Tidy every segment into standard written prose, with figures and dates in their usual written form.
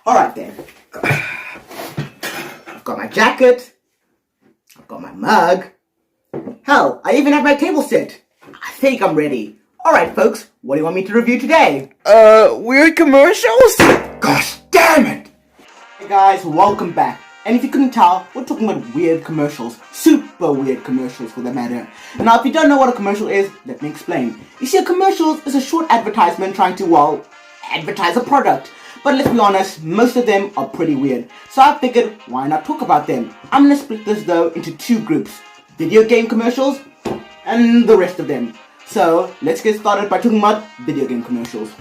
Alright then. I've got my jacket. I've got my mug. Hell, I even have my table set. I think I'm ready. Alright folks, what do you want me to review today? Weird commercials? Gosh damn it! Hey guys, welcome back. And if you couldn't tell, we're talking about weird commercials. Super weird commercials for that matter. Now if you don't know what a commercial is, let me explain. You see, a commercial is a short advertisement trying to, well, advertise a product. But let's be honest, most of them are pretty weird. So I figured, why not talk about them? I'm gonna split this though into two groups. Video game commercials and the rest of them. So let's get started by talking about video game commercials.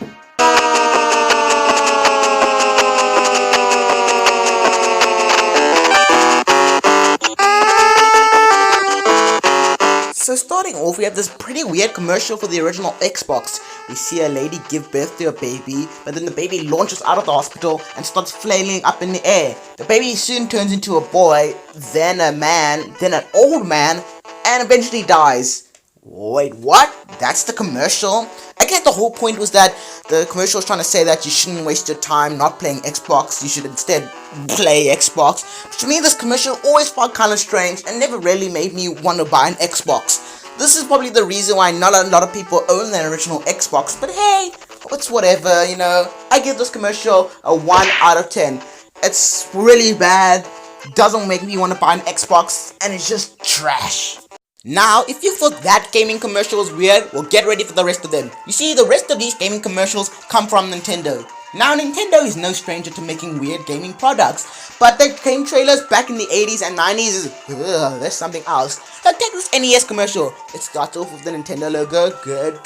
So starting off, we have this pretty weird commercial for the original Xbox. We see a lady give birth to a baby, but then the baby launches out of the hospital and starts flailing up in the air. The baby soon turns into a boy, then a man, then an old man, and eventually dies. Wait, what? That's the commercial? I guess the whole point was that the commercial was trying to say that you shouldn't waste your time not playing Xbox, you should instead play Xbox. But to me, this commercial always felt kind of strange and never really made me want to buy an Xbox. This is probably the reason why not a lot of people own the original Xbox, but hey, it's whatever, you know. I give this commercial a 1 out of 10. It's really bad, doesn't make me want to buy an Xbox, and it's just trash. Now, if you thought that gaming commercial was weird, well, get ready for the rest of them. You see, the rest of these gaming commercials come from Nintendo. Now, Nintendo is no stranger to making weird gaming products, but their game trailers back in the 80s and 90s is, there's something else. Now, take this NES commercial. It starts off with the Nintendo logo, good.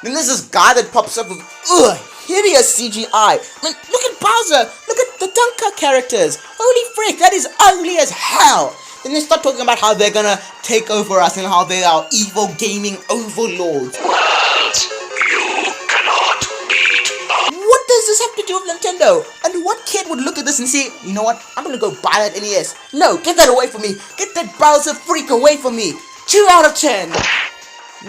Then there's this guy that pops up with, hideous CGI. I mean, look at Bowser, look at the Tonka characters. Holy frick, that is ugly as hell. Then they start talking about how they're gonna take over us and how they are evil gaming overlords. You cannot beat us. What does this have to do with Nintendo? And what kid would look at this and say, you know what, I'm gonna go buy that NES. No, get that away from me. Get that Bowser freak away from me. 2 out of 10.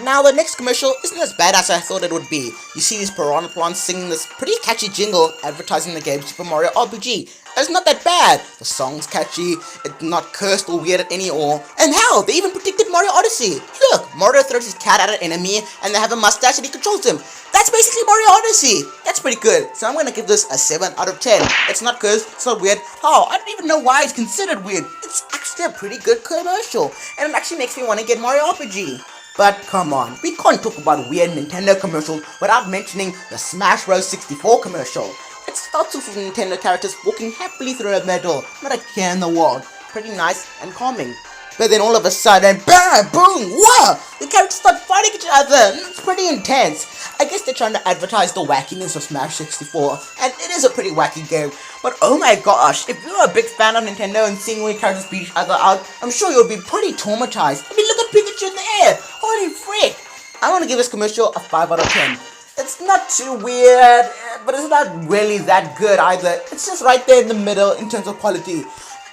Now the next commercial isn't as bad as I thought it would be. You see these piranha plants singing this pretty catchy jingle advertising the game Super Mario RPG. It's not that bad. The song's catchy, it's not cursed or weird at any all. And hell, they even predicted Mario Odyssey. Look, Mario throws his cat at an enemy and they have a mustache and he controls him. That's basically Mario Odyssey. That's pretty good. So I'm gonna give this a 7 out of 10. It's not cursed, it's not weird. Oh, I don't even know why it's considered weird. It's actually a pretty good commercial. And it actually makes me want to get Mario RPG. But come on, we can't talk about weird Nintendo commercials without mentioning the Smash Bros. 64 commercial. It starts off with Nintendo characters walking happily through a meadow, not a care in the world. Pretty nice and calming. But then all of a sudden, bam, boom, whoa! The characters start fighting each other. It's pretty intense. I guess they're trying to advertise the wackiness of Smash 64, and it is a pretty wacky game. But oh my gosh, if you're a big fan of Nintendo and seeing when characters beat each other out, I'm sure you'll be pretty traumatized. I mean, look at Pikachu in the air. Holy frick! I want to give this commercial a 5 out of 10. It's not too weird, but it's not really that good either. It's just right there in the middle in terms of quality.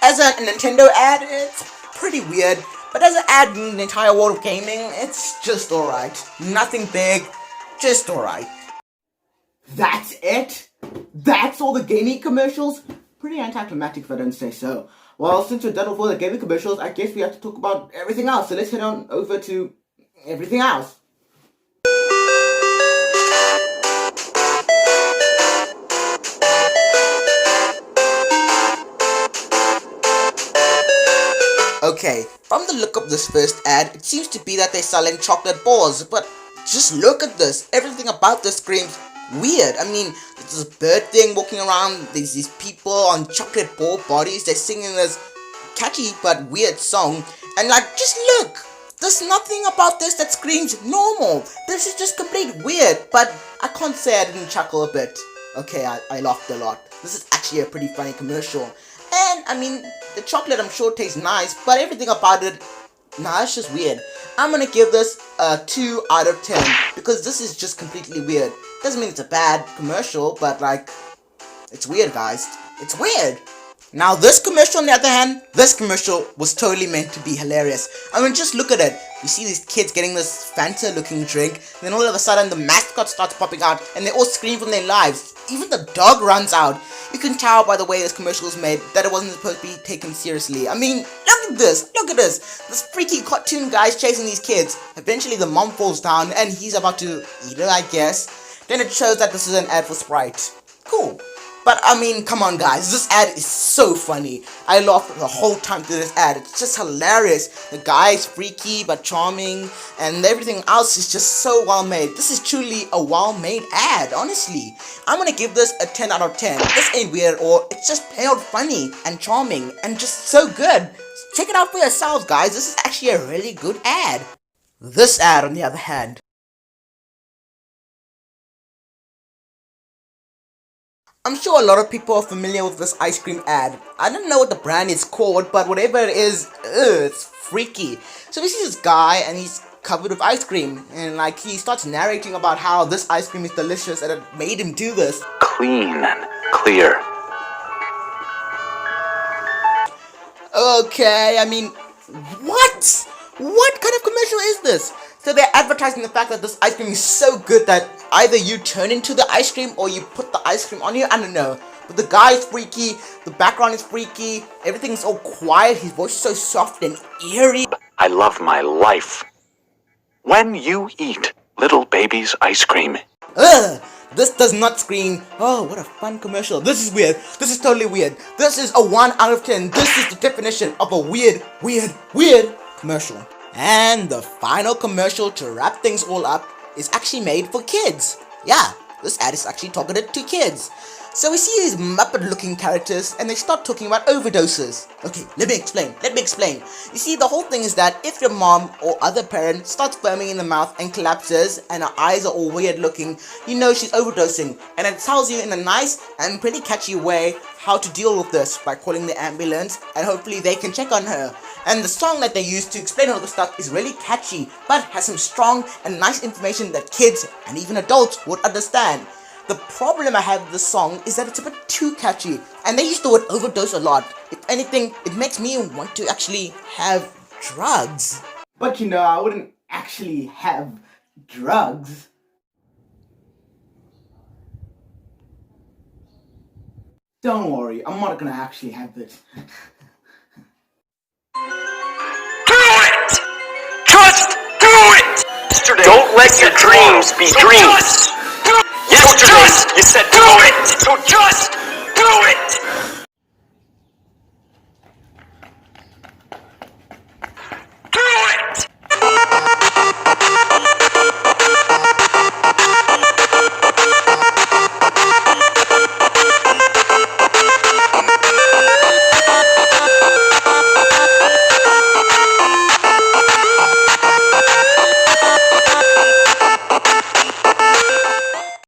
As a Nintendo ad, it's pretty weird, but as an ad in the entire world of gaming, it's just alright. Nothing big, just alright. That's it? That's all the gaming commercials? Pretty anticlimactic if I don't say so. Well, since we're done with all the gaming commercials, I guess we have to talk about everything else. So let's head on over to everything else. Okay, from the look of this first ad, it seems to be that they're selling chocolate balls, but just look at this. Everything about this screams weird. I mean, there's this bird thing walking around, there's these people on chocolate ball bodies, they're singing this catchy but weird song, and like, just look. There's nothing about this that screams normal. This is just complete weird, but I can't say I didn't chuckle a bit. Okay, I laughed a lot. This is actually a pretty funny commercial. And, I mean, the chocolate I'm sure tastes nice, but everything about it, nah, it's just weird. I'm gonna give this a 2 out of 10, because this is just completely weird. Doesn't mean it's a bad commercial, but like, it's weird, guys. It's weird. Now this commercial on the other hand, this commercial was totally meant to be hilarious. I mean, just look at it. You see these kids getting this Fanta looking drink, then all of a sudden the mascot starts popping out and they all scream from their lives. Even the dog runs out. You can tell by the way this commercial was made that it wasn't supposed to be taken seriously. I mean, look at this, this freaky cartoon guy's chasing these kids. Eventually the mom falls down and he's about to eat her, I guess. Then it shows that this is an ad for Sprite. Cool. But I mean, come on guys, this ad is so funny. I laughed the whole time through this ad. It's just hilarious. The guy is freaky but charming, and everything else is just so well made. This is truly a well made ad, honestly. I'm gonna give this a 10 out of 10. This ain't weird or it's just plain old funny and charming and just so good. Check it out for yourselves guys, this is actually a really good ad. This ad on the other hand, I'm sure a lot of people are familiar with this ice cream ad. I don't know what the brand is called, but whatever it is, it's freaky. So we see this guy and he's covered with ice cream, and like he starts narrating about how this ice cream is delicious and it made him do this. Clean and clear. Okay, I mean, what? What kind of commercial is this? So they're advertising the fact that this ice cream is so good that either you turn into the ice cream or you put the ice cream on you, I don't know. But the guy is freaky, the background is freaky, everything's all quiet, his voice is so soft and eerie. I love my life. When you eat little baby's ice cream. Ugh! This does not scream, oh, what a fun commercial. This is weird. This is totally weird. This is a 1 out of 10. This is the definition of a weird commercial. And the final commercial to wrap things all up is actually made for kids. Yeah, this ad is actually targeted to kids. So we see these Muppet looking characters and they start talking about overdoses. Okay, let me explain. You see, the whole thing is that if your mom or other parent starts foaming in the mouth and collapses and her eyes are all weird looking, you know she's overdosing, and it tells you in a nice and pretty catchy way how to deal with this by calling the ambulance, and hopefully they can check on her. And the song that they use to explain all the stuff is really catchy, but has some strong and nice information that kids and even adults would understand. The problem I have with this song is that it's a bit too catchy, and they use the word overdose a lot. If anything, it makes me want to actually have drugs. But you know, I wouldn't actually have drugs. Don't worry, I'm not gonna actually have it. Do it! Just do it! Don't let your dreams be dreams. Yesterday, you said do it! So just